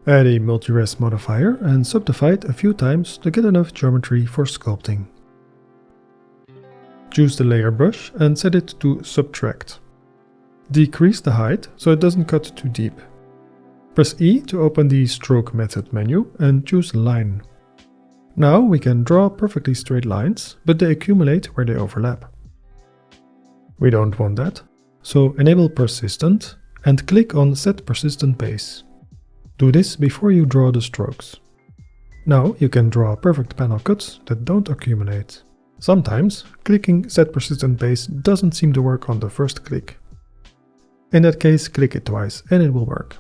Add a multi-res modifier and subdivide a few times to get enough geometry for sculpting. Choose the layer brush and set it to subtract. Decrease the height so it doesn't cut too deep. Press E to open the stroke method menu and choose line. Now we can draw perfectly straight lines, but they accumulate where they overlap. We don't want that, so enable persistent and click on set persistent base. Do this before you draw the strokes. Now you can draw perfect panel cuts that don't accumulate. Sometimes clicking set persistent base doesn't seem to work on the first click. In that case, click it twice and it will work.